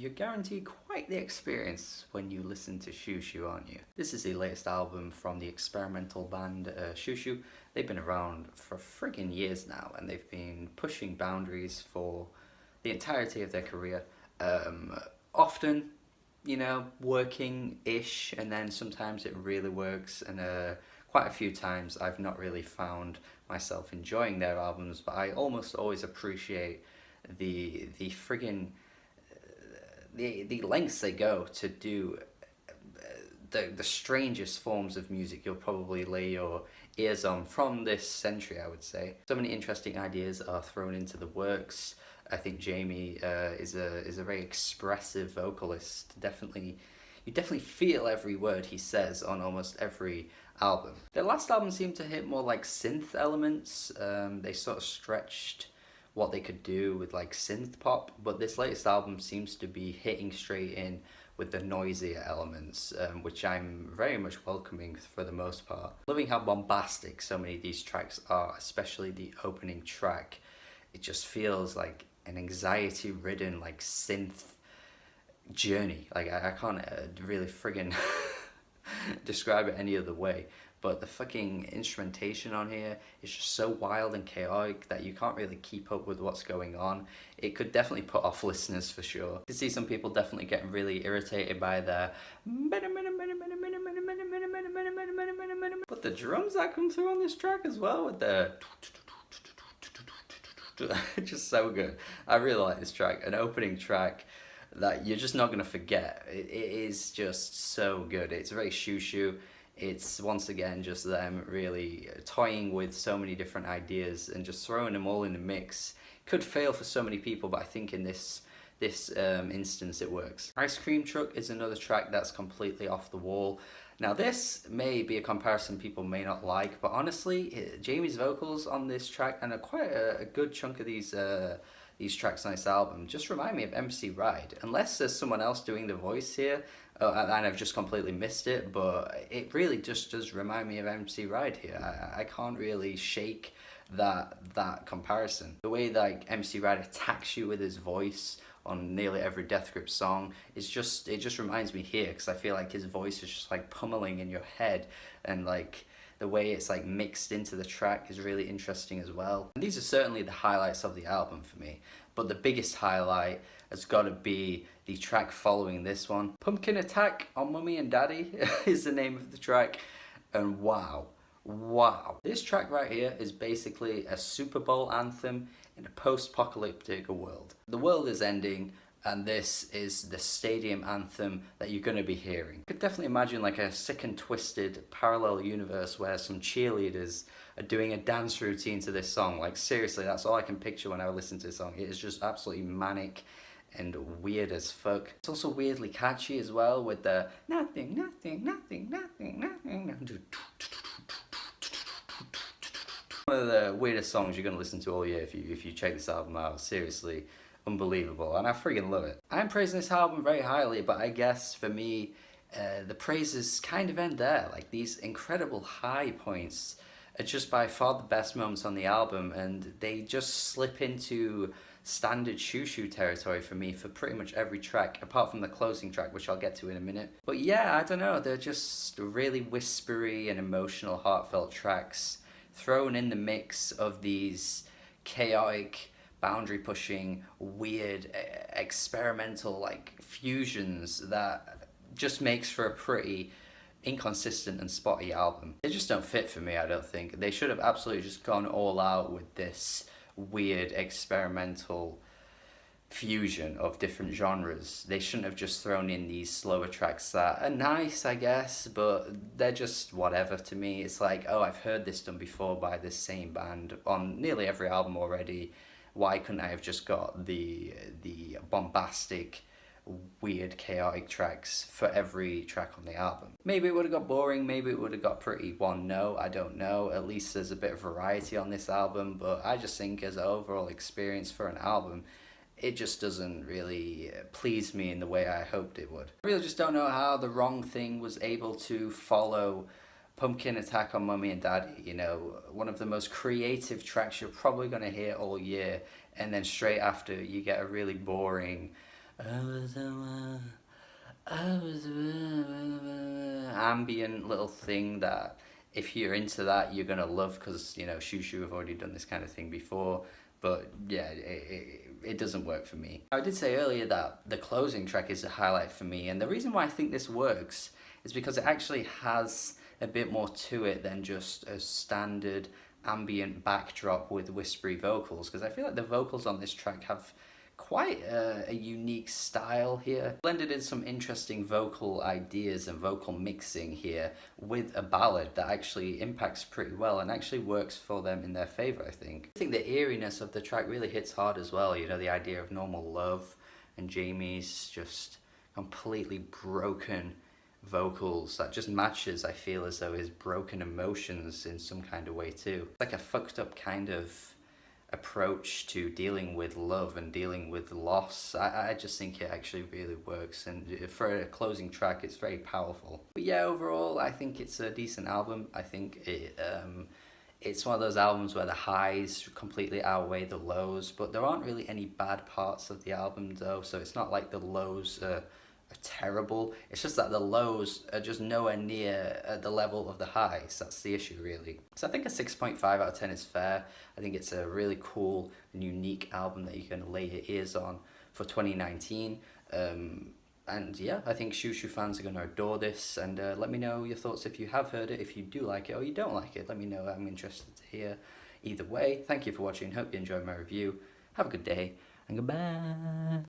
you're guaranteed quite the experience when you listen to Xiu Xiu, aren't you? This is the latest album from the experimental band Xiu Xiu. They've been around for friggin' years now, and they've been pushing boundaries for the entirety of their career. Often, you know, working-ish, and then sometimes it really works, and quite a few times I've not really found myself enjoying their albums, but I almost always appreciate the friggin' the lengths they go to do the strangest forms of music you'll probably lay your ears on from this century, I would say. So many interesting ideas are thrown into the works. I think Jamie is a very expressive vocalist. You definitely feel every word he says on almost every album. Their last album seemed to hit more like synth elements. They sort of stretched what they could do with like synth pop, but this latest album seems to be hitting straight in with the noisier elements, which I'm very much welcoming for the most part. Loving how bombastic so many of these tracks are, especially the opening track. It just feels like an anxiety-ridden like synth journey. Like I can't really friggin' describe it any other way. But the fucking instrumentation on here is just so wild and chaotic that you can't really keep up with what's going on. It could definitely put off listeners for sure. You can see some people definitely getting really irritated by the but the drums that come through on this track as well with the just so good. I really like this track, an opening track that you're just not going to forget. It is just so good. It's very Xiu Xiu. It's once again just them really toying with so many different ideas and just throwing them all in the mix. Could fail for so many people, but I think in this instance it works. Ice Cream Truck is another track that's completely off the wall. Now this may be a comparison people may not like, but honestly, Jamie's vocals on this track and quite a good chunk of these tracks on this album just remind me of MC Ride. Unless there's someone else doing the voice here, and I've just completely missed it, but it really just does remind me of MC Ride here. I can't really shake that comparison. The way that like, MC Ride attacks you with his voice on nearly every Death Grip song is just, it just reminds me here, because I feel like his voice is just like pummeling in your head, and like the way it's like mixed into the track is really interesting as well. And these are certainly the highlights of the album for me, but the biggest highlight has got to be the track following this one. Pumpkin Attack on Mummy and Daddy is the name of the track, and wow. This track right here is basically a Super Bowl anthem in a post-apocalyptic world. The world is ending, and this is the stadium anthem that you're going to be hearing. You could definitely imagine like a sick and twisted parallel universe where some cheerleaders are doing a dance routine to this song. Like seriously, that's all I can picture when I listen to this song. It is just absolutely manic and weird as fuck. It's also weirdly catchy as well with the nothing. One of the weirdest songs you're going to listen to all year if you check this album out. Seriously, unbelievable, and I freaking love it. I'm praising this album very highly, but I guess for me, the praises kind of end there. Like these incredible high points are just by far the best moments on the album, and they just slip into standard Xiu Xiu territory for me for pretty much every track, apart from the closing track, which I'll get to in a minute. But yeah, I don't know, they're just really whispery and emotional, heartfelt tracks thrown in the mix of these chaotic, boundary-pushing, weird, experimental like fusions that just makes for a pretty inconsistent and spotty album. They just don't fit for me, I don't think. They should have absolutely just gone all out with this weird experimental fusion of different genres. They shouldn't have just thrown in these slower tracks that are nice, I guess, but they're just whatever to me. It's like, oh, I've heard this done before by this same band on nearly every album already. Why couldn't I have just got the bombastic, weird, chaotic tracks for every track on the album? Maybe it would have got boring, maybe it would have got pretty one-note, I don't know. At least there's a bit of variety on this album, but I just think as an overall experience for an album, it just doesn't really please me in the way I hoped it would. I really just don't know how The Wrong Thing was able to follow Pumpkin Attack on Mummy and Daddy, you know, one of the most creative tracks you're probably going to hear all year, and then straight after you get a really boring I was the one. I was ambient little thing that if you're into that you're gonna love because you know Xiu Xiu have already done this kind of thing before, but yeah, it doesn't work for me. I did say earlier that the closing track is a highlight for me, and the reason why I think this works is because it actually has a bit more to it than just a standard ambient backdrop with whispery vocals, because I feel like the vocals on this track have quite a unique style here. Blended in some interesting vocal ideas and vocal mixing here with a ballad that actually impacts pretty well and actually works for them in their favor, I think. I think the eeriness of the track really hits hard as well, you know, the idea of normal love and Jamie's just completely broken vocals that just matches, I feel, as though his broken emotions in some kind of way too. Like a fucked up kind of approach to dealing with love and dealing with loss. I just think it actually really works, and for a closing track it's very powerful. But yeah, overall I think it's a decent album. I think it's one of those albums where the highs completely outweigh the lows, but there aren't really any bad parts of the album though, so it's not like the lows are terrible. It's just that the lows are just nowhere near at the level of the highs. That's the issue, really. So I think a 6.5 out of 10 is fair. I think it's a really cool and unique album that you can lay your ears on for 2019. And yeah, I think Xiu Xiu fans are going to adore this, and let me know your thoughts if you have heard it, if you do like it or you don't like it. Let me know, I'm interested to hear either way. Thank you for watching, hope you enjoyed my review. Have a good day, and goodbye.